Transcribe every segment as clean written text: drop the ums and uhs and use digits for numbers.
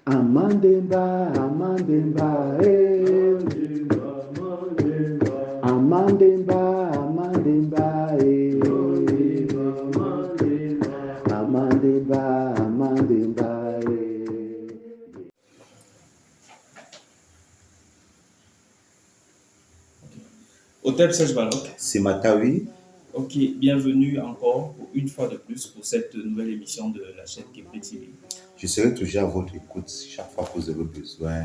Amandemba, Amandemba, eh. Amandemba, Amandemba, eh. Amandemba, Amandemba, eh. Hotep Serge Balok. C'est Matawi. Ok, bienvenue encore une fois de plus pour cette nouvelle émission de la chaîne Kepri TV. Je serai toujours à votre écoute chaque fois que vous aurez besoin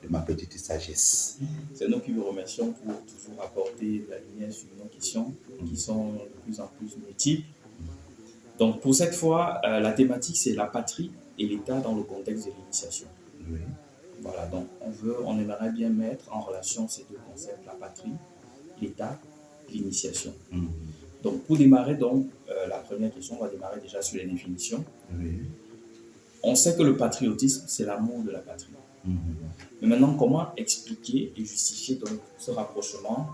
de ma petite sagesse. C'est nous qui vous remercions pour toujours apporter la lumière sur nos questions qui sont de plus en plus multiples. Donc pour cette fois, la thématique c'est la patrie et l'État dans le contexte de l'initiation. Oui. Voilà, donc on aimerait bien mettre en relation ces deux concepts, la patrie, l'État, l'initiation. Donc pour démarrer, la première question, on va démarrer déjà sur les définitions. Oui. On sait que le patriotisme, c'est l'amour de la patrie. Mais maintenant, comment expliquer et justifier donc ce rapprochement,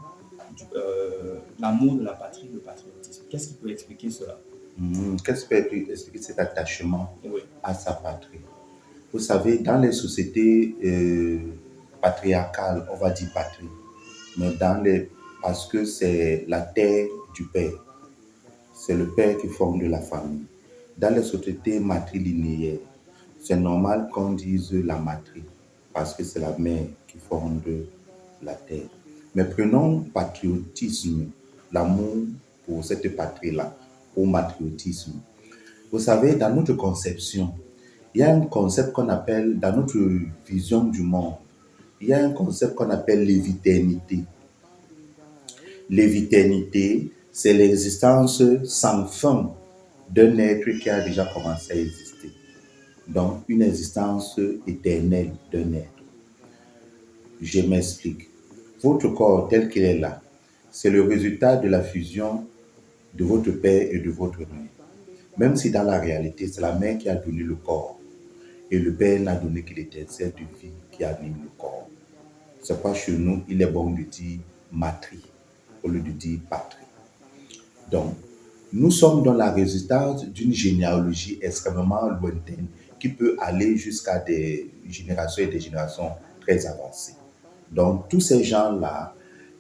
l'amour de la patrie, le patriotisme? Qu'est-ce qui peut expliquer cela? Qu'est-ce qui peut expliquer cet attachement Oui. à sa patrie? Vous savez, dans les sociétés patriarcales, on va dire patrie, mais parce que c'est la terre du père, c'est le père qui fonde la famille. Dans les sociétés matrilinéaires, c'est normal qu'on dise la matrie, parce que c'est la mère qui fonde la terre. Mais prenons patriotisme, l'amour pour cette patrie-là, au matriotisme. Vous savez, dans notre conception, il y a un concept qu'on appelle, dans notre vision du monde, il y a un concept qu'on appelle l'éviternité. L'éviternité, c'est l'existence sans fin d'un être qui a déjà commencé à exister. Donc, une existence éternelle d'un être. Je m'explique. Votre corps tel qu'il est là, c'est le résultat de la fusion de votre père et de votre mère. Même si dans la réalité, c'est la mère qui a donné le corps et le père n'a donné que l'étincelle de vie qui anime le corps. C'est pourquoi chez nous, il est bon de dire matrie au lieu de dire patrie. Donc, nous sommes dans la résultante d'une généalogie extrêmement lointaine qui peut aller jusqu'à des générations et des générations très avancées. Donc, tous ces gens-là,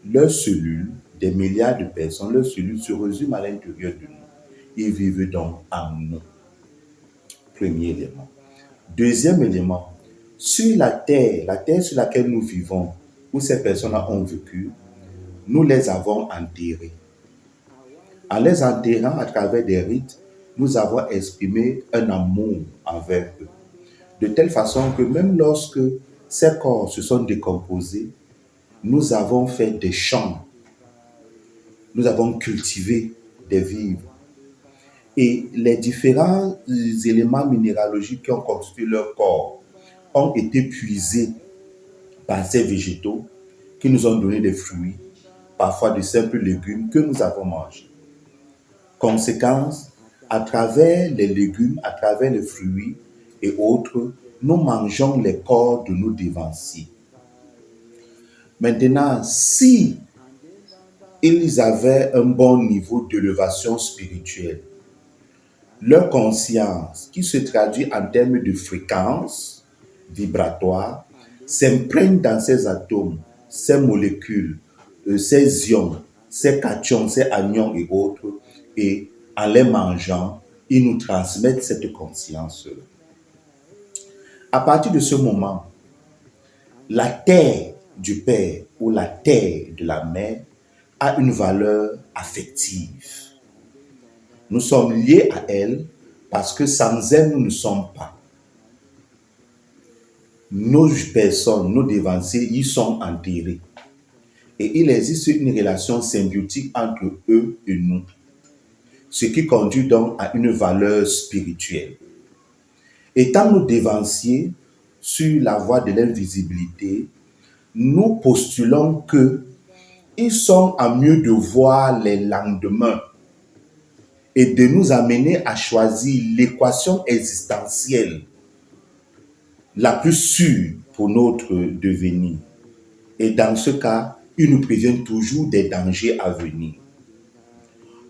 leurs cellules, des milliards de personnes, leurs cellules se résument à l'intérieur de nous. Ils vivent donc en nous. Premier élément. Deuxième élément, sur la terre sur laquelle nous vivons, où ces personnes ont vécu, nous les avons enterrées. En les enterrant à travers des rites, nous avons exprimé un amour envers eux. De telle façon que même lorsque ces corps se sont décomposés, nous avons fait des champs, nous avons cultivé des vivres. Et les différents éléments minéralogiques qui ont constitué leur corps ont été puisés par ces végétaux qui nous ont donné des fruits, parfois de simples légumes que nous avons mangés. Conséquence, à travers les légumes, à travers les fruits et autres, nous mangeons les corps de nos dévanciers. Maintenant, si ils avaient un bon niveau d'élévation spirituelle, leur conscience, qui se traduit en termes de fréquence vibratoire, s'imprègne dans ces atomes, ces molécules, ces ions, ces cations, ces anions et autres, et en les mangeant, ils nous transmettent cette conscience. À partir de ce moment, la terre du père ou la terre de la mère a une valeur affective. Nous sommes liés à elle parce que sans elle, nous ne sommes pas. Nos personnes, nos dévanciers, ils sont enterrés. Et il existe une relation symbiotique entre eux et nous, ce qui conduit donc à une valeur spirituelle. Étant nos dévanciers sur la voie de l'invisibilité, nous postulons qu'ils sont à mieux de voir les lendemains et de nous amener à choisir l'équation existentielle la plus sûre pour notre devenir. Et dans ce cas, ils nous préviennent toujours des dangers à venir.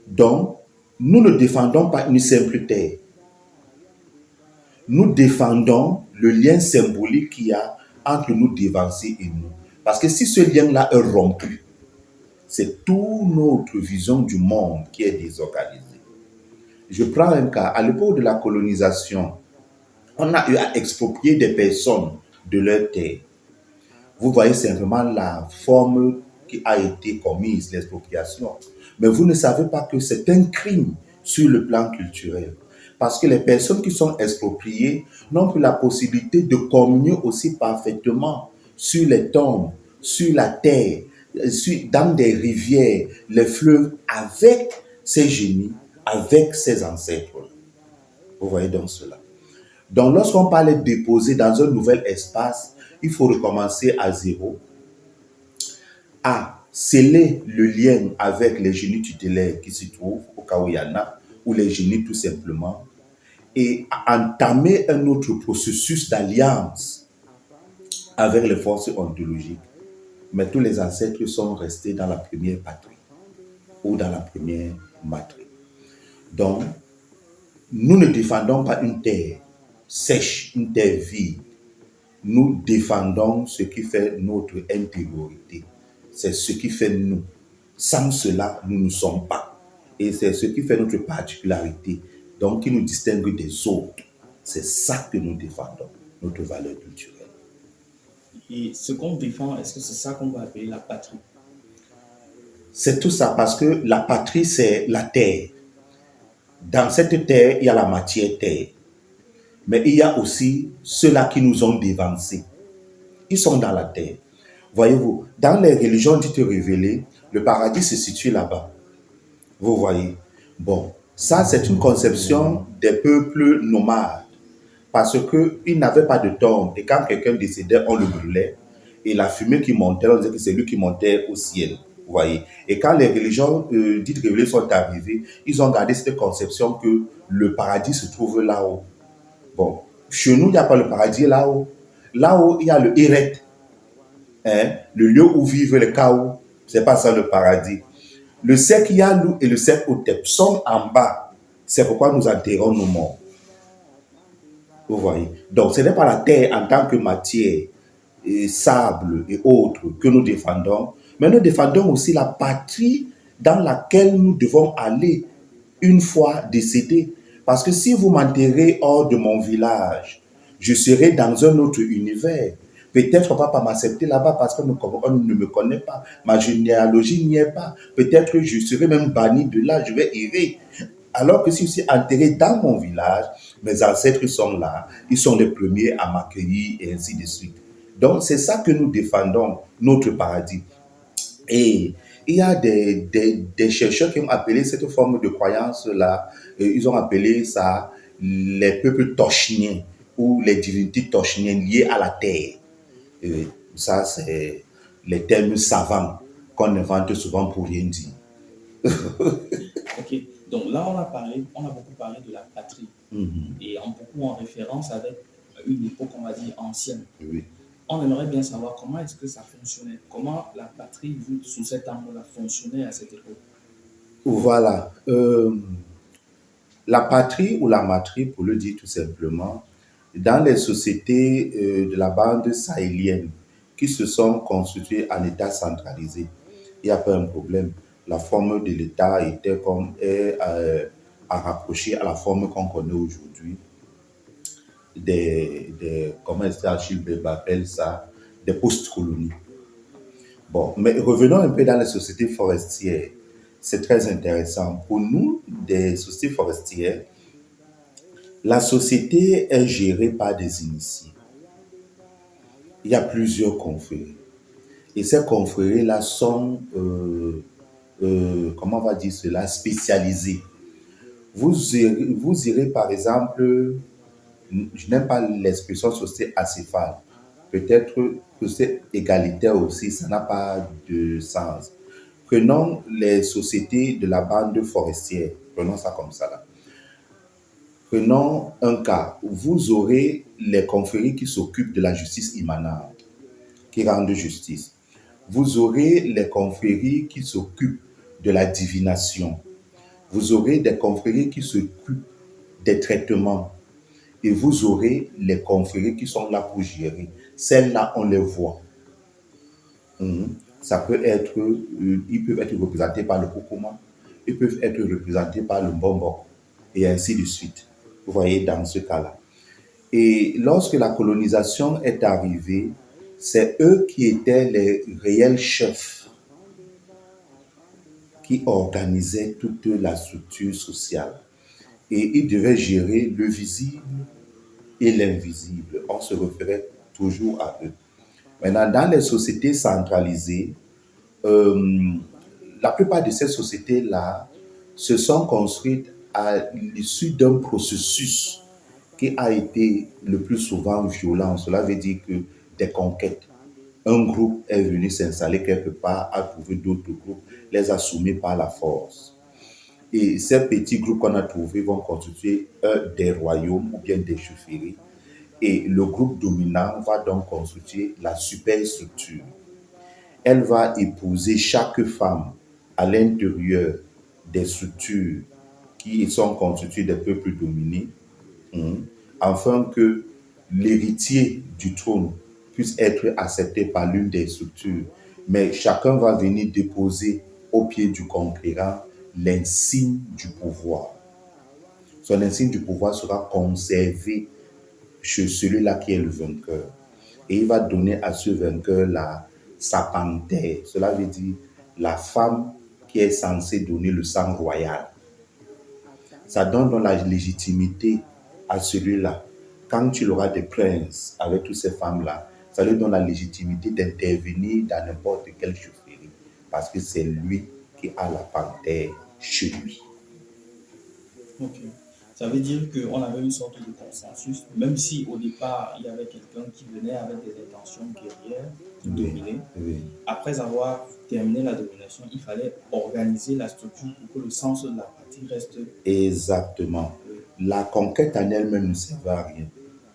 Donc, nous ne défendons pas une simple terre. Nous défendons le lien symbolique qu'il y a entre nous dévancés et nous. Parce que si ce lien-là est rompu, c'est toute notre vision du monde qui est désorganisée. Je prends un cas. À l'époque de la colonisation, on a eu à exproprier des personnes de leur terre. Vous voyez simplement la forme qui a été commise, l'expropriation. Mais vous ne savez pas que c'est un crime sur le plan culturel. Parce que les personnes qui sont expropriées n'ont plus la possibilité de communier aussi parfaitement sur les tombes, sur la terre, dans des rivières, les fleuves, avec ces génies, avec ces ancêtres. Vous voyez donc cela. Donc, lorsqu'on parle de déposer dans un nouvel espace, il faut recommencer à zéro, à sceller le lien avec les génies tutélaires qui se trouvent au cas où il y en a, ou les génies tout simplement, et à entamer un autre processus d'alliance avec les forces ontologiques. Mais tous les ancêtres sont restés dans la première patrie ou dans la première matrice. Donc, nous ne défendons pas une terre sèche, une terre vide. Nous défendons ce qui fait notre intériorité. C'est ce qui fait nous. Sans cela, nous ne sommes pas. Et c'est ce qui fait notre particularité, donc qui nous distingue des autres. C'est ça que nous défendons, notre valeur culturelle. Et ce qu'on défend, est-ce que c'est ça qu'on va appeler la patrie? C'est tout ça, parce que la patrie, c'est la terre. Dans cette terre, il y a la matière terre. Mais il y a aussi ceux-là qui nous ont dévancés. Ils sont dans la terre. Voyez-vous, dans les religions dites révélées, le paradis se situe là-bas. Vous voyez. Bon, ça c'est une conception des peuples nomades. Parce qu'ils n'avaient pas de tombe. Et quand quelqu'un décédait, on le brûlait. Et la fumée qui montait, on disait que c'est lui qui montait au ciel. Vous voyez. Et quand les religions dites révélées sont arrivées, ils ont gardé cette conception que le paradis se trouve là-haut. Bon, chez nous, il n'y a pas le paradis là-haut. Là-haut, il y a le Héret, le lieu où vivent les chaos. Ce n'est pas ça le paradis. Le Sek Yalou et le Sek Otep sont en bas. C'est pourquoi nous enterrons nos morts. Vous voyez. Donc, ce n'est pas la terre en tant que matière, et sable et autres que nous défendons, mais nous défendons aussi la patrie dans laquelle nous devons aller une fois décédés. Parce que si vous m'enterrez hors de mon village, je serai dans un autre univers. Peut-être papa m'accepter là-bas parce qu'on ne me connaît pas. Ma généalogie n'y est pas. Peut-être que je serai même banni de là, je vais errer. Alors que si je suis enterré dans mon village, mes ancêtres sont là, ils sont les premiers à m'accueillir et ainsi de suite. Donc c'est ça que nous défendons, notre paradis. Et il y a des chercheurs qui ont appelé cette forme de croyance-là, ils ont appelé ça les peuples tochniens ou les divinités tochniennes liées à la terre. Ça, c'est les termes savants qu'on invente souvent pour rien dire. Ok, donc là on a beaucoup parlé de la patrie et beaucoup en référence avec une époque, on va dire, ancienne. Oui. On aimerait bien savoir comment est-ce que ça fonctionnait, comment la patrie, vue sous cet angle-là, fonctionnait à cette époque. Voilà. La patrie ou la matrie, pour le dire tout simplement, dans les sociétés de la bande sahélienne qui se sont constituées en État centralisé, il n'y a pas un problème. La forme de l'État était à rapprocher à la forme qu'on connaît aujourd'hui comment est-ce qu'Achille appelle ça, des post-colonies. Bon, mais revenons un peu dans les sociétés forestières. C'est très intéressant. Pour nous, des sociétés forestières, la société est gérée par des initiés. Il y a plusieurs confréries. Et ces confréries-là sont, comment on va dire cela, spécialisées. Vous irez par exemple, je n'aime pas l'expression société acéphale. Peut-être que c'est égalitaire aussi, ça n'a pas de sens. Prenons les sociétés de la bande forestière, prenons ça comme ça là. Prenons un cas, vous aurez les confréries qui s'occupent de la justice immanente, qui rendent justice. Vous aurez les confréries qui s'occupent de la divination. Vous aurez des confréries qui s'occupent des traitements. et vous aurez les confrères qui sont là pour gérer. Celles-là, on les voit. Ça peut être, ils peuvent être représentés par le Kokoma, ils peuvent être représentés par le Mbombo, et ainsi de suite. Vous voyez, dans ce cas-là. Et lorsque la colonisation est arrivée, c'est eux qui étaient les réels chefs qui organisaient toute la structure sociale. Et ils devaient gérer le visible et l'invisible. On se référait toujours à eux. Maintenant, dans les sociétés centralisées, la plupart de ces sociétés-là se sont construites à l'issue d'un processus qui a été le plus souvent violent. Cela veut dire que des conquêtes. Un groupe est venu s'installer quelque part, a trouvé d'autres groupes, les a soumis par la force. Et ces petits groupes qu'on a trouvés vont constituer des royaumes ou bien des chefferies. Et le groupe dominant va donc constituer la superstructure. Elle va épouser chaque femme à l'intérieur des structures qui sont constituées des peuples dominés, afin que l'héritier du trône puisse être accepté par l'une des structures. Mais chacun va venir déposer au pied du conquérant l'insigne du pouvoir. Son insigne du pouvoir sera conservé chez celui-là qui est le vainqueur. Et il va donner à ce vainqueur-là sa panthère. Cela veut dire la femme qui est censée donner le sang royal. Ça donne donc la légitimité à celui-là. Quand il aura des princes avec toutes ces femmes-là, ça lui donne la légitimité d'intervenir dans n'importe quelle chefferie. Parce que c'est lui qui a la panthère chez lui. Ok. Ça veut dire qu'on avait une sorte de consensus, même si au départ, il y avait quelqu'un qui venait avec des intentions guerrières de dominer. Oui. Après avoir terminé la domination, il fallait organiser la structure pour que le sens de la partie reste. Exactement. La conquête en elle-même ne servait à rien.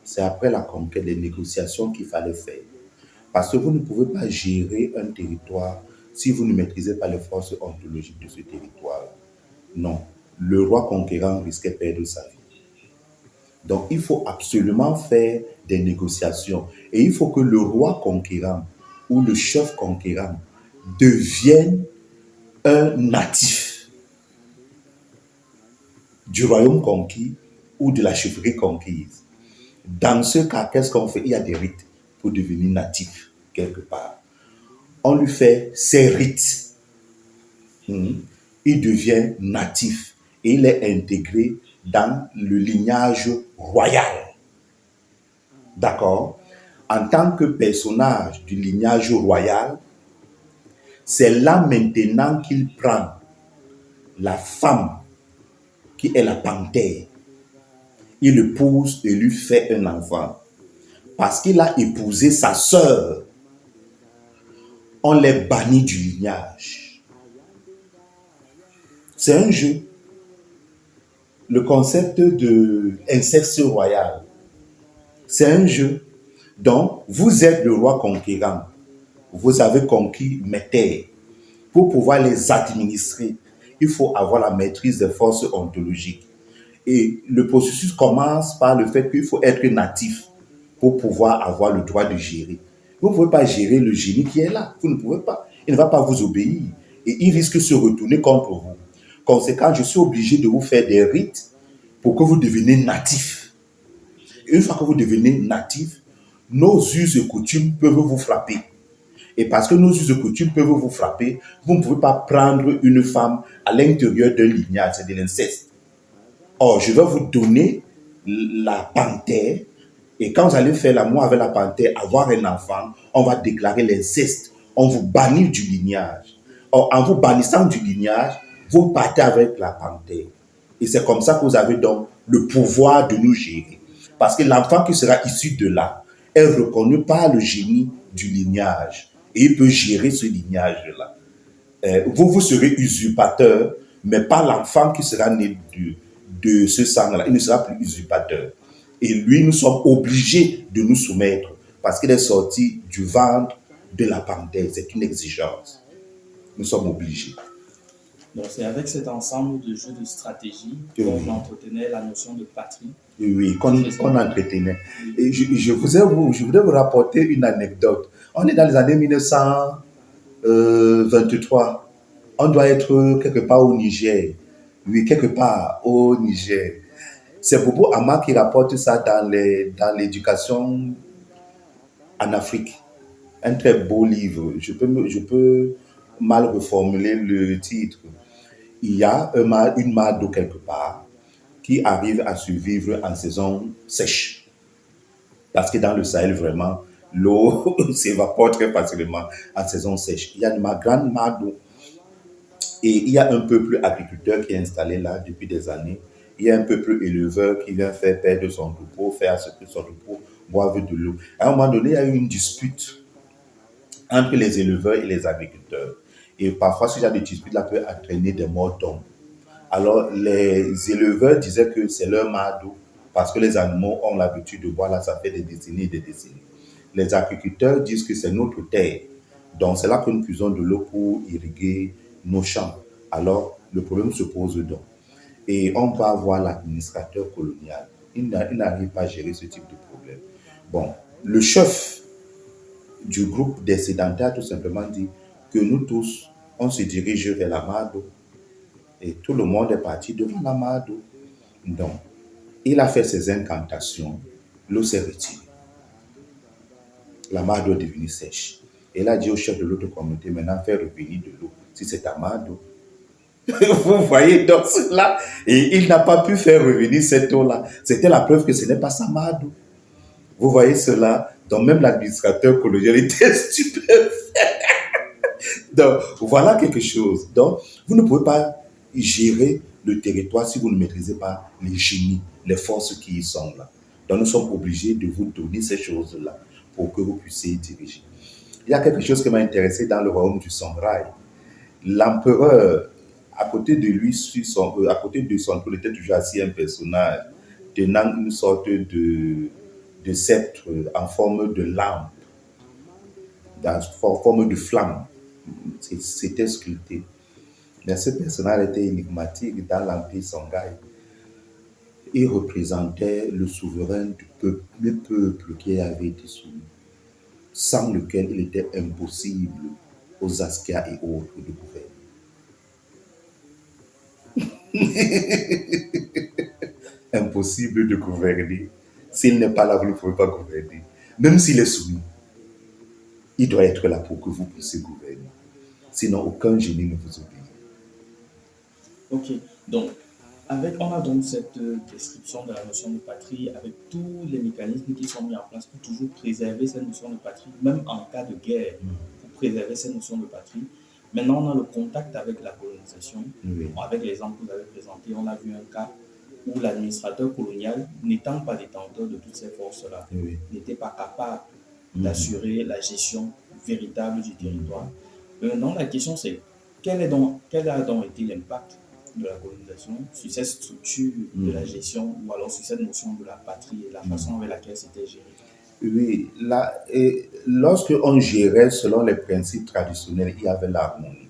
C'est après la conquête, les négociations qu'il fallait faire. Parce que vous ne pouvez pas gérer un territoire si vous ne maîtrisez pas les forces ontologiques de ce territoire. Non. Le roi conquérant risquait de perdre sa vie. Donc, il faut absolument faire des négociations. Et il faut que le roi conquérant ou le chef conquérant devienne un natif du royaume conquis ou de la chefferie conquise. Dans ce cas, qu'est-ce qu'on fait? Il y a des rites pour devenir natif quelque part. On lui fait ses rites. Il devient natif et il est intégré dans le lignage royal. D'accord? En tant que personnage du lignage royal, c'est là maintenant qu'il prend la femme qui est la panthère. Il épouse et lui fait un enfant. Parce qu'il a épousé sa sœur, on les bannit du lignage. C'est un jeu. Le concept de inceste royal, c'est un jeu. Donc, vous êtes le roi conquérant. Vous avez conquis mes terres. Pour pouvoir les administrer, il faut avoir la maîtrise des forces ontologiques. Et le processus commence par le fait qu'il faut être natif pour pouvoir avoir le droit de gérer. Vous ne pouvez pas gérer le génie qui est là. Vous ne pouvez pas. Il ne va pas vous obéir. Et il risque de se retourner contre vous. Conséquent, je suis obligé de vous faire des rites pour que vous deveniez natif. Et une fois que vous devenez natif, nos us et coutumes peuvent vous frapper. Et parce que nos us et coutumes peuvent vous frapper, vous ne pouvez pas prendre une femme à l'intérieur d'un lignage, c'est de l'inceste. Or, je vais vous donner la panthère, et quand vous allez faire l'amour avec la panthère, avoir un enfant, on va déclarer l'inceste. On vous bannit du lignage. Or, en vous bannissant du lignage, vous partez avec la panthère. Et c'est comme ça que vous avez donc le pouvoir de nous gérer. Parce que l'enfant qui sera issu de là est reconnu par le génie du lignage. Et il peut gérer ce lignage-là. Vous serez usurpateur, mais pas l'enfant qui sera né de ce sang-là. Il ne sera plus usurpateur. Et lui, nous sommes obligés de nous soumettre parce qu'il est sorti du ventre de la panthère. C'est une exigence. Nous sommes obligés. Donc, c'est avec cet ensemble de jeux de stratégie Oui. qu'on entretenait la notion de patrie. Oui, C'est qu'on ça. entretenait. Oui. Et je voudrais vous rapporter une anecdote. On est dans les années 1923. On doit être quelque part au Niger. Oui, quelque part au Niger. C'est Bobo Ama qui rapporte ça dans l'éducation en Afrique. Un très beau livre. Je peux mal reformuler le titre. Il y a une mare d'eau quelque part qui arrive à survivre en saison sèche. Parce que dans le Sahel, vraiment, l'eau s'évapore très facilement en saison sèche. Il y a une grande mare d'eau. Et il y a un peuple agriculteur qui est installé là depuis des années. Il y a un peuple éleveur qui vient faire perdre son troupeau, faire ce que son troupeau boive de l'eau. À un moment donné, il y a eu une dispute entre les éleveurs et les agriculteurs. Et parfois, ce genre de dispute-là peut entraîner des morts d'hommes. Alors, les éleveurs disaient que c'est leur mare d'eau parce que les animaux ont l'habitude de boire là, ça fait des décennies et des décennies. Les agriculteurs disent que c'est notre terre. Donc, c'est là que nous puisons de l'eau pour irriguer nos champs. Alors, le problème se pose donc. Et on va voir l'administrateur colonial. Il n'arrive pas à gérer ce type de problème. Bon, le chef du groupe des sédentaires tout simplement dit que nous tous, on se dirige vers la mare d'eau. Et tout le monde est parti devant la mare d'eau. Donc, il a fait ses incantations, l'eau s'est retirée. La mare d'eau est devenue sèche. Et il a dit au chef de l'autre communauté, maintenant fais revenir de l'eau, si c'est ta mare d'eau. Vous voyez donc cela. Et il n'a pas pu faire revenir cette eau-là. C'était la preuve que ce n'est pas sa mare d'eau. Vous voyez cela. Donc même l'administrateur colonial était stupéfait. Donc voilà quelque chose. Donc vous ne pouvez pas gérer le territoire si vous ne maîtrisez pas les génies, les forces qui y sont là. Donc nous sommes obligés de vous donner ces choses-là pour que vous puissiez diriger. Il y a quelque chose qui m'a intéressé dans le royaume du Songhai. L'empereur, à côté de lui, à côté de son trône, était toujours assis un personnage tenant une sorte de sceptre en forme de lampe, en forme de flamme. C'était sculpté. Mais ce personnage était énigmatique dans l'Empire Songhai. Il représentait le souverain du peuple, le peuple qui avait été soumis, sans lequel il était impossible aux Askia et autres de gouverner. Impossible de gouverner. S'il n'est pas là, vous ne pouvez pas gouverner. Même s'il est soumis, il doit être là pour que vous puissiez gouverner. Sinon, aucun génie ne vous obéit. Ok, donc on a donc cette description de la notion de patrie avec tous les mécanismes qui sont mis en place pour toujours préserver cette notion de patrie, même en cas de guerre, pour préserver cette notion de patrie. Maintenant, on a le contact avec la colonisation. Oui. Bon, avec l'exemple que vous avez présenté, on a vu un cas où l'administrateur colonial, n'étant pas détenteur de toutes ces forces-là, Oui. n'était pas capable d'assurer la gestion véritable du territoire. Maintenant, la question c'est quel a donc été l'impact de la colonisation sur cette structure de la gestion ou alors sur cette notion de la patrie et la façon avec laquelle c'était géré? Oui, lorsque on gérait selon les principes traditionnels, il y avait l'harmonie.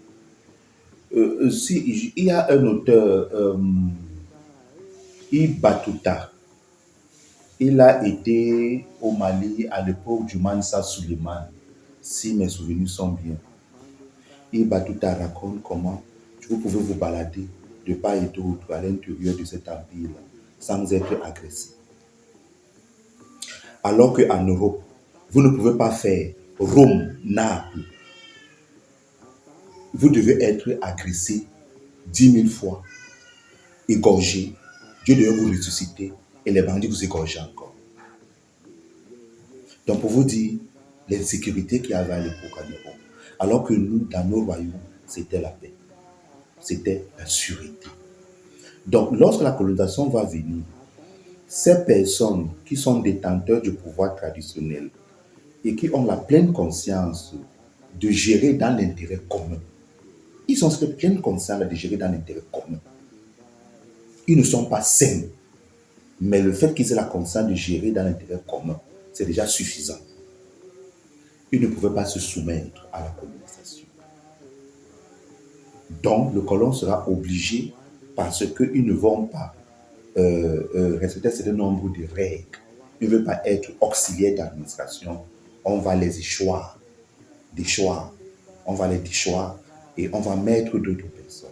Il y a un auteur, Ibn Battuta. Il a été au Mali à l'époque du Mansa Suleiman, si mes souvenirs sont bien. Ibn Battuta raconte comment vous pouvez vous balader de part et d'autre à l'intérieur de cet empire sans être agressé. Alors qu'en Europe, vous ne pouvez pas faire Rome, Naples. Vous devez être agressé 10 000 fois, égorgé. Dieu devait vous ressusciter et les bandits vous égorger encore. Donc pour vous dire l'insécurité qu'il y avait à l'époque en Europe. Alors que nous, dans nos royaumes, c'était la paix. C'était la sûreté. Donc lorsque la colonisation va venir, ces personnes qui sont détenteurs du pouvoir traditionnel et qui ont la pleine conscience de gérer dans l'intérêt commun, ils ont cette pleine conscience de gérer dans l'intérêt commun. Ils ne sont pas sains, mais le fait qu'ils aient la conscience de gérer dans l'intérêt commun, c'est déjà suffisant. Ils ne pouvaient pas se soumettre à la colonisation. Donc, le colon sera obligé, parce qu'ils ne vont pas respecter un certain nombre de règles, il ne veut pas être auxiliaire d'administration, on va les déchoir, on va les déchoir et on va mettre d'autres personnes.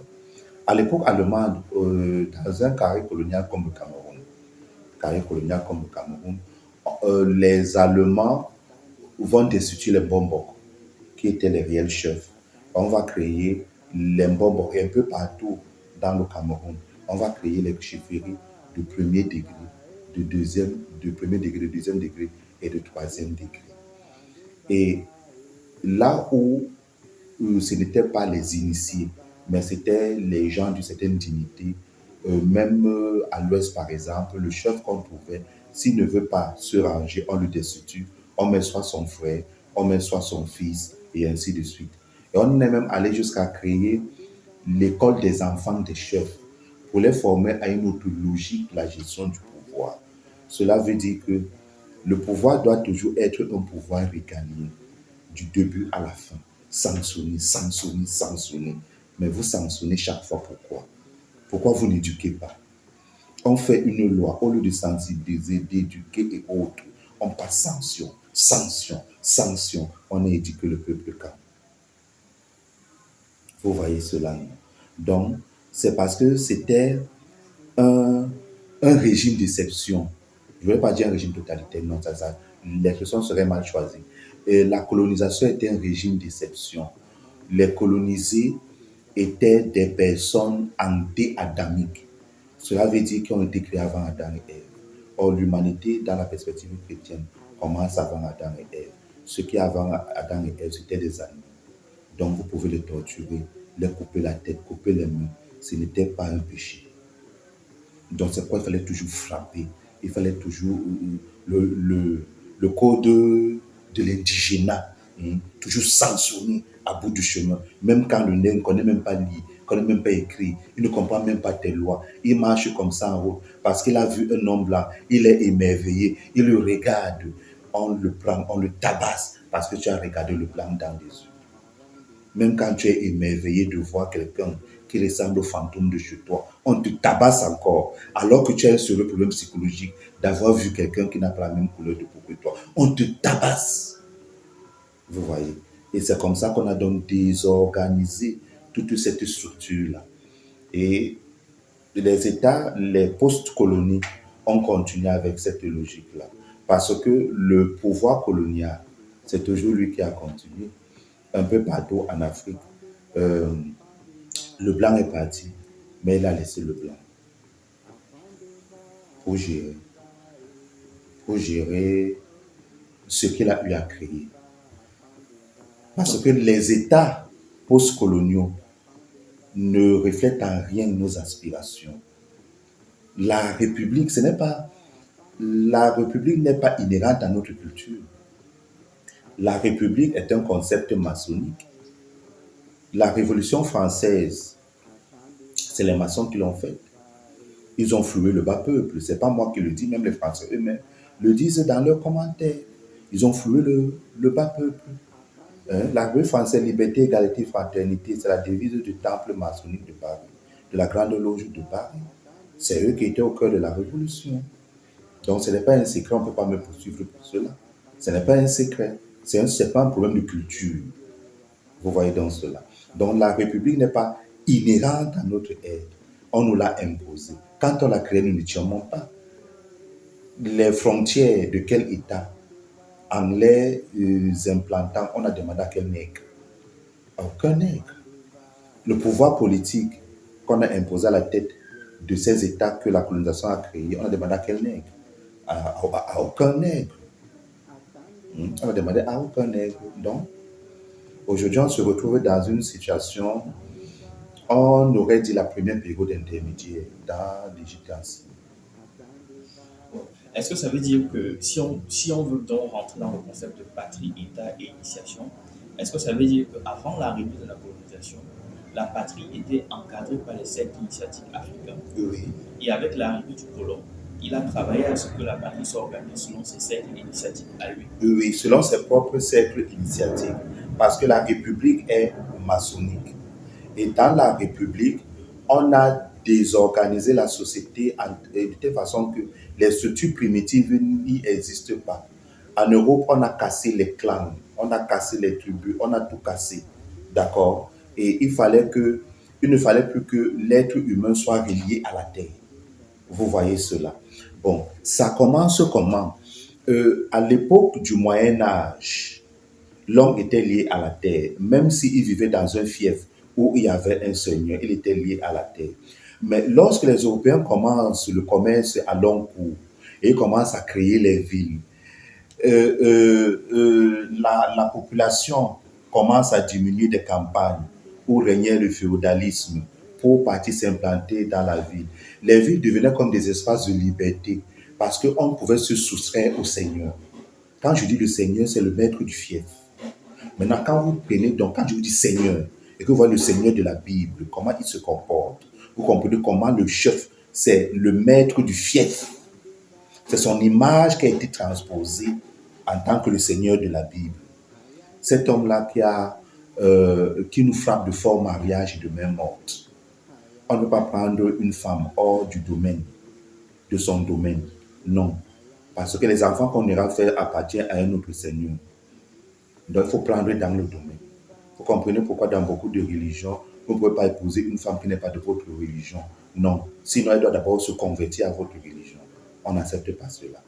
À l'époque allemande, dans un carré colonial comme le Cameroun, les Allemands vont destituer les Bombok, qui étaient les réels chefs. On va créer les Bombok un peu partout dans le Cameroun. On va créer les chefferies de premier degré, de premier degré, de deuxième degré et de troisième degré. Et là où ce n'étaient pas les initiés, mais c'était les gens d'une certaine dignité, même à l'ouest par exemple, le chef qu'on trouvait, s'il ne veut pas se ranger, on le destitue, on met soit son frère, on met soit son fils, et ainsi de suite. Et on est même allé jusqu'à créer l'école des enfants des chefs pour les former à une autre logique de la gestion du pouvoir. Cela veut dire que le pouvoir doit toujours être un pouvoir régalien, du début à la fin. Sanctionner, sanctionner, sanctionner. Mais vous sanctionnez chaque fois, pourquoi? Pourquoi vous n'éduquez pas? On fait une loi, au lieu de sensibiliser, d'éduquer et autres, on passe sanction, sanction, sanction. On éduque le peuple quand? Vous voyez cela, non? Donc, c'est parce que c'était un, un régime d'exception. Je ne vais pas dire un régime totalitaire, non, l'expression serait mal choisie. Et la colonisation était un régime d'exception. Les colonisés étaient des personnes anté-adamiques. Cela veut dire qu'ils ont été créés avant Adam et Ève. Or, l'humanité, dans la perspective chrétienne, commence avant Adam et Ève. Ce qui avant Adam et Ève, c'était des animaux. Donc, vous pouvez les torturer, les couper la tête, couper les mains. Ce n'était pas un péché. Donc, c'est pourquoi il fallait toujours frapper. Il fallait toujours le code de l'indigénat, toujours sanctionner à bout du chemin. Même quand le nègre ne connaît même pas lire, ne connaît même pas écrire, il ne comprend même pas tes lois. Il marche comme ça en route parce qu'il a vu un homme blanc, il est émerveillé, il le regarde, on le prend, on le tabasse parce que tu as regardé le blanc dans les yeux. Même quand tu es émerveillé de voir quelqu'un qui ressemble au fantôme de chez toi, on te tabasse encore, alors que tu as un sérieux problème psychologique d'avoir vu quelqu'un qui n'a pas la même couleur de peau que toi. On te tabasse. Vous voyez? Et c'est comme ça qu'on a donc désorganisé toute cette structure-là. Et les États, les post-colonies ont continué avec cette logique-là. Parce que le pouvoir colonial, c'est toujours lui qui a continué. Un peu partout en Afrique, le blanc est parti, mais il a laissé le blanc pour gérer ce qu'il a eu à créer. Parce que les États post-coloniaux ne reflètent en rien nos aspirations. La République, la République n'est pas inhérente à notre culture. La République est un concept maçonnique. La Révolution française, c'est les maçons qui l'ont faite. Ils ont floué le bas peuple. Ce n'est pas moi qui le dis, même les Français eux-mêmes le disent dans leurs commentaires. Ils ont floué le bas peuple. La République française, liberté, égalité, fraternité, c'est la devise du temple maçonnique de Paris, de la Grande Loge de Paris. C'est eux qui étaient au cœur de la Révolution. Donc ce n'est pas un secret, on ne peut pas me poursuivre pour cela. Ce n'est pas un secret, ce n'est pas un problème de culture. Vous voyez donc cela. Donc la République n'est pas inhérente à notre être. On nous l'a imposée. Quand on l'a créée, nous n'étions pas. Les frontières de quel État? En les implantant, on a demandé à quel nègre? À aucun nègre. Le pouvoir politique qu'on a imposé à la tête de ces États que la colonisation a créés, on a demandé à quel nègre? À aucun nègre. On a demandé à aucun nègre. Donc, aujourd'hui, on se retrouve dans une situation, on aurait dit la première période intermédiaire dans l'Égypte ancienne. Est-ce que ça veut dire que si on veut donc rentrer dans le concept de patrie, État et initiation, est-ce que ça veut dire qu'avant l'arrivée de la colonisation, la patrie était encadrée par les cercles initiatiques africains? Oui. Et avec l'arrivée du colon, il a travaillé à ce que la patrie s'organise selon ses cercles initiatiques à lui. Oui, selon ses propres cercles initiatiques. Parce que la République est maçonnique. Et dans la République, on a désorganisé la société de telle façon que les structures primitives n'y existent pas. En Europe, on a cassé les clans, on a cassé les tribus, on a tout cassé. D'accord? Et il ne fallait plus que l'être humain soit relié à la terre. Vous voyez cela. Bon, ça commence comment? À l'époque du Moyen Âge, l'homme était lié à la terre, même s'il vivait dans un fief où il y avait un seigneur, il était lié à la terre. Mais lorsque les Européens commencent le commerce à long cours et commencent à créer les villes, la population commence à diminuer des campagnes où régnait le féodalisme pour partir s'implanter dans la ville. Les villes devenaient comme des espaces de liberté parce qu'on pouvait se soustraire au Seigneur. Quand je dis le Seigneur, c'est le maître du fief. Maintenant, quand je vous dis Seigneur, et que vous voyez le Seigneur de la Bible, comment il se comporte, vous comprenez comment le chef, c'est le maître du fief. C'est son image qui a été transposée en tant que le Seigneur de la Bible. Cet homme-là qui nous frappe de fort mariage et de main morte. On ne peut pas prendre une femme hors du domaine, de son domaine. Non. Parce que les enfants qu'on ira faire appartiennent à un autre Seigneur. Donc, il faut prendre dans le domaine. Vous comprenez pourquoi dans beaucoup de religions, vous ne pouvez pas épouser une femme qui n'est pas de votre religion. Non. Sinon, elle doit d'abord se convertir à votre religion. On n'accepte pas cela.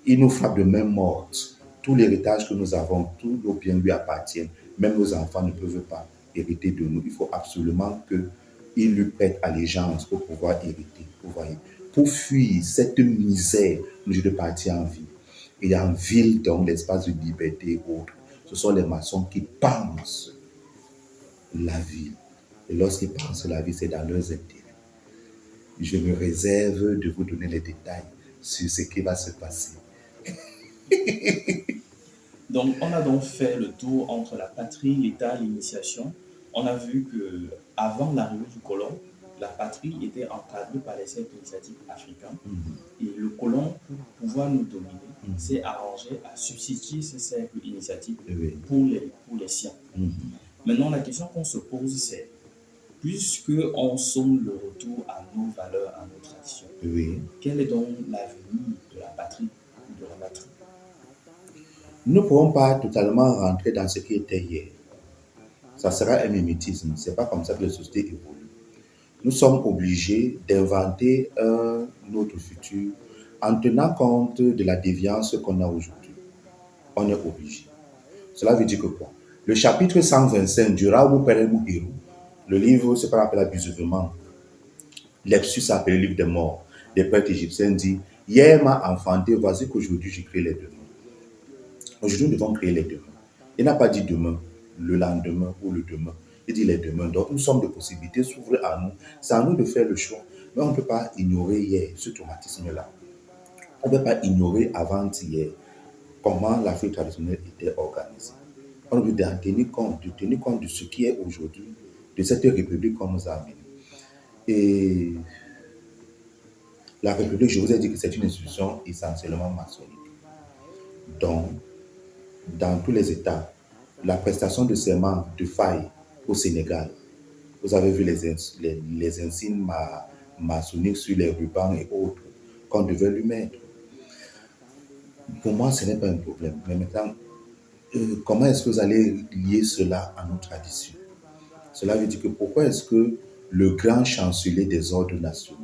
Il nous frappe de main morte. Tout l'héritage que nous avons, tous nos biens lui appartiennent. Même nos enfants ne peuvent pas hériter de nous. Il faut absolument qu'il lui prête allégeance pour pouvoir hériter. Vous voyez. Pour fuir cette misère, nous devons partir en ville. Et en ville, donc, l'espace de liberté et autres, ce sont les maçons qui pensent la ville. Et lorsqu'ils pensent la vie, c'est dans leurs intérêts. Je me réserve de vous donner les détails sur ce qui va se passer. Donc, on a donc fait le tour entre la patrie, l'État, l'initiation. On a vu que avant l'arrivée du colon, la patrie était encadrée par les cercles initiatiques africains. Et le colon, pour pouvoir nous dominer, s'est arrangé à substituer ces cercles initiatiques pour les siens. Maintenant, la question qu'on se pose, c'est, puisque on sonne le retour à nos valeurs, à nos traditions, quel est donc l'avenir de la patrie ou de la patrie? Nous ne pouvons pas totalement rentrer dans ce qui était hier. Ça sera un mimétisme. Ce n'est pas comme ça que la société évolue. Nous sommes obligés d'inventer notre futur en tenant compte de la déviance qu'on a aujourd'hui. On est obligé. Cela veut dire que quoi? Le chapitre 125 du Raoult Peremou Hérou, le livre, c'est ce qu'on appelle l'abusivement. Lepsus appelé le livre des morts. Les prêtres égyptiens disent, hier m'a enfanté, voici qu'aujourd'hui je crée les demain. Aujourd'hui, nous devons créer les demain. Il n'a pas dit demain, le lendemain ou le demain. Il dit les demain. Donc, nous sommes de possibilités s'ouvrent à nous. C'est à nous de faire le choix. Mais on ne peut pas ignorer hier ce traumatisme-là. On ne peut pas ignorer avant-hier comment l'Afrique traditionnelle était organisée. On doit tenir compte de ce qui est aujourd'hui, de cette république qu'on nous a amenée. Et la république, je vous ai dit que c'est une institution essentiellement maçonnique. Donc, dans tous les États, la prestation de serment de faille au Sénégal, vous avez vu les insignes maçonniques sur les rubans et autres qu'on devait lui mettre. Pour moi, ce n'est pas un problème. Mais maintenant, comment est-ce que vous allez lier cela à nos traditions? Cela veut dire que pourquoi est-ce que le grand chancelier des ordres nationaux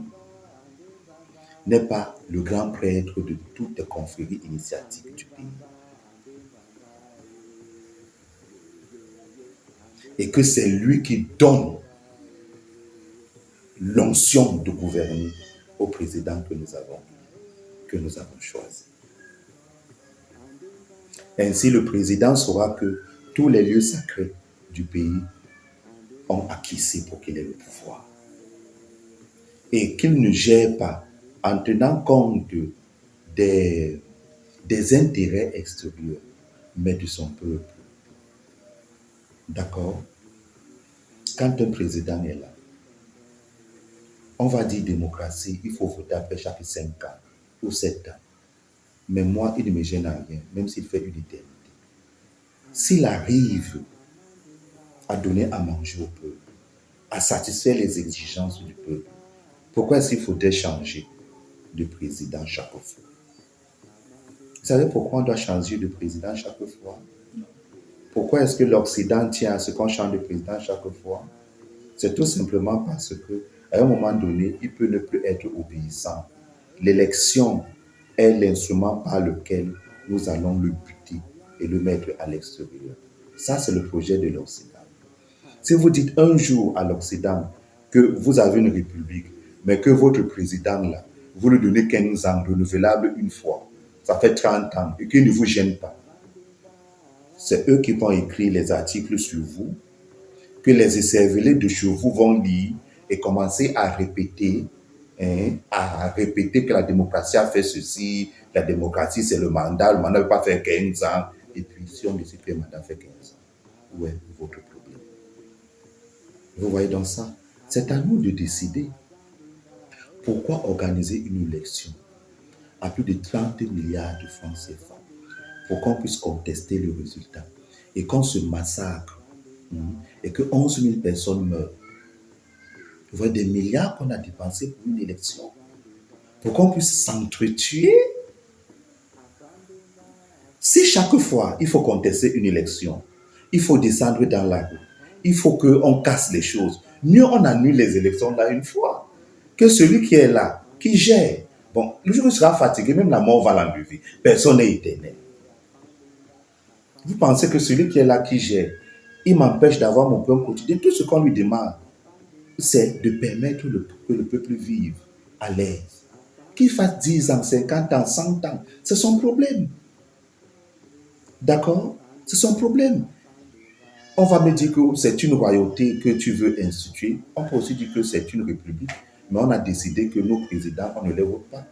n'est pas le grand prêtre de toutes les confréries initiatiques du pays? Et que c'est lui qui donne l'onction de gouverner au président que nous avons choisi. Ainsi, le président saura que tous les lieux sacrés du pays ont acquis pour qu'il ait le pouvoir. Et qu'il ne gère pas en tenant compte des intérêts extérieurs, mais de son peuple. D'accord? Quand un président est là, on va dire démocratie, il faut voter après chaque 5 ans ou 7 ans. Mais moi, il ne me gêne à rien, même s'il fait une éternité. S'il arrive à donner à manger au peuple, à satisfaire les exigences du peuple. Pourquoi est-ce qu'il faudrait changer de président chaque fois? Vous savez pourquoi on doit changer de président chaque fois? Pourquoi est-ce que l'Occident tient à ce qu'on change de président chaque fois? C'est tout simplement parce que à un moment donné, il peut ne plus être obéissant. L'élection est l'instrument par lequel nous allons le buter et le mettre à l'extérieur. Ça, c'est le projet de l'Occident. Si vous dites un jour à l'Occident que vous avez une république, mais que votre président, là, vous lui donnez 15 ans renouvelables une fois, ça fait 30 ans, et qu'il ne vous gêne pas, c'est eux qui vont écrire les articles sur vous, que les écervelés de chez vous vont lire et commencer à répéter que la démocratie a fait ceci, la démocratie c'est le mandat ne peut pas faire 15 ans, et puis si on décide que le mandat fait 15 ans, où est votre problème? Vous voyez dans ça, c'est à nous de décider. Pourquoi organiser une élection à plus de 30 milliards de francs CFA pour qu'on puisse contester le résultat et qu'on se massacre et que 11 000 personnes meurent? Vous voyez des milliards qu'on a dépensés pour une élection pour qu'on puisse s'entretuer. Si chaque fois il faut contester une élection, il faut descendre dans la rue, il faut qu'on casse les choses, mieux on annule les élections là une fois, que celui qui est là, qui gère. Bon, le jour où il sera fatigué, même la mort va l'enlever. Personne n'est éternel. Vous pensez que celui qui est là, qui gère, il m'empêche d'avoir mon pain quotidien? Tout ce qu'on lui demande, c'est de permettre que le peuple vive à l'aise. Qu'il fasse 10 ans, 50 ans, 100 ans, c'est son problème. D'accord? C'est son problème. On va me dire que c'est une royauté que tu veux instituer. On peut aussi dire que c'est une république. Mais on a décidé que nos présidents, on ne les vote pas.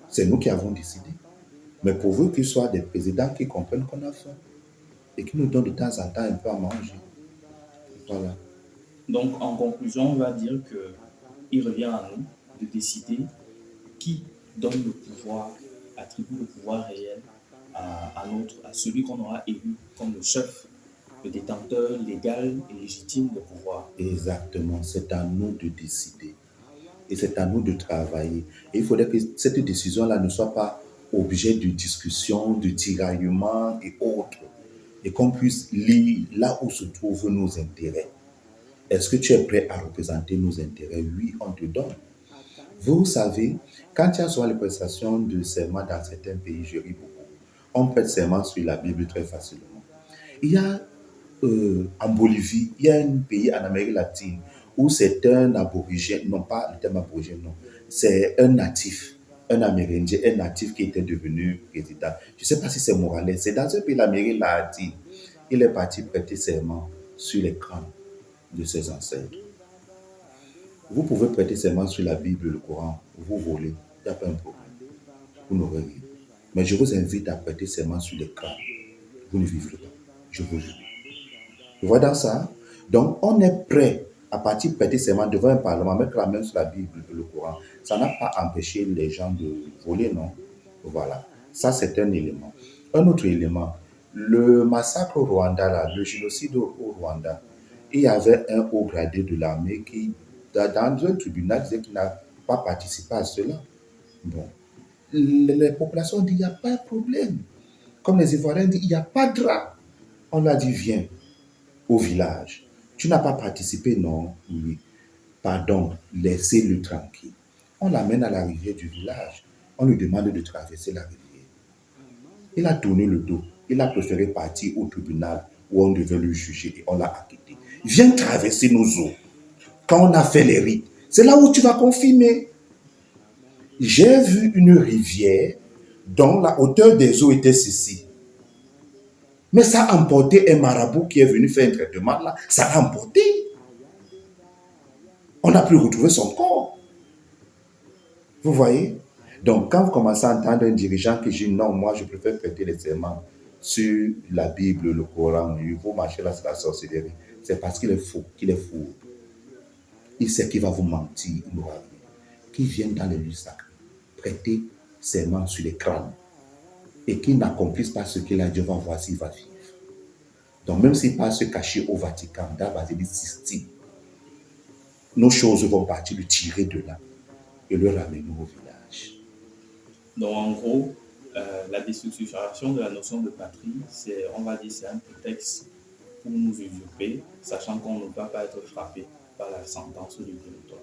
C'est nous qui avons décidé. Mais pourvu qu'ils soient des présidents qui comprennent qu'on a faim et qui nous donnent de temps en temps un peu à manger. Voilà. Donc, en conclusion, on va dire qu'il revient à nous de décider qui donne le pouvoir, attribue le pouvoir réel à celui qu'on aura élu comme le chef, le détenteur légal et légitime de pouvoir. Exactement, c'est à nous de décider. Et c'est à nous de travailler. Et il faudrait que cette décision-là ne soit pas objet de discussion, de tiraillement et autres. Et qu'on puisse lire là où se trouvent nos intérêts. Est-ce que tu es prêt à représenter nos intérêts? Oui, on te donne. Vous savez, quand il y a souvent les prestations de serment dans certains pays, je ris beaucoup. On prête serment sur la Bible très facilement. Il y a en Bolivie, il y a un pays en Amérique latine où c'est un aborigène, non pas le terme aborigène, non, c'est un natif, un Amérindien, un natif qui était devenu président. Je ne sais pas si c'est Morales, c'est dans un pays de l'Amérique latine. Il est parti prêter serment sur les crânes de ses ancêtres. Vous pouvez prêter serment sur la Bible, le Coran, vous volez, il n'y a pas un problème. Vous n'aurez rien. Mais je vous invite à prêter serment sur les crânes. Vous ne vivrez pas. Je vous jure. Vous voyez dans ça? Donc, on est prêt à partir prêter serment devant un parlement, mettre la main sur la Bible et le Coran. Ça n'a pas empêché les gens de voler, non? Voilà. Ça, c'est un élément. Un autre élément, le massacre au Rwanda, là, le génocide au Rwanda, il y avait un haut gradé de l'armée qui, dans un tribunal, disait qu'il n'a pas participé à cela. Bon. Les populations disent, il n'y a pas de problème. Comme les Ivoiriens disent, il n'y a pas de drap. On lui a dit, viens au village. Tu n'as pas participé, non? Oui. Pardon, laissez-le tranquille. On l'amène à la rivière du village. On lui demande de traverser la rivière. Il a tourné le dos. Il a préféré partir au tribunal où on devait le juger et on l'a acquitté. Viens traverser nos eaux. Quand on a fait les rites, c'est là où tu vas confirmer. J'ai vu une rivière dont la hauteur des eaux était ceci. Mais ça a emporté un marabout qui est venu faire un traitement là. Ça a emporté. On n'a plus retrouvé son corps. Vous voyez? Donc, quand vous commencez à entendre un dirigeant qui dit non, moi je préfère prêter les serments sur la Bible, le Coran, il faut marcher là, c'est la sorcellerie. C'est parce qu'il est fou, qu'il est fou. Il sait qu'il va vous mentir, il n'aura rien. Qu'il vienne dans les lieux sacrés, prêter serment sur les crânes et qu'il n'accomplisse pas ce qu'il a dit, on va voir s'il va vivre. Donc, même s'il passe se cacher au Vatican, dans la basilique Sistine, nos choses vont partir le tirer de là et le ramener au village. Donc, en gros, la déstructuration de la notion de patrie, c'est, on va dire, c'est un prétexte pour nous usurper, sachant qu'on ne va pas être frappé par la sentence du territoire.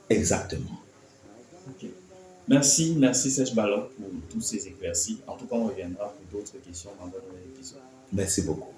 Exactement. Ok. Merci Serge Balog pour tous ces éclaircies. En tout cas, on reviendra pour d'autres questions dans un nouvel épisode. Merci beaucoup.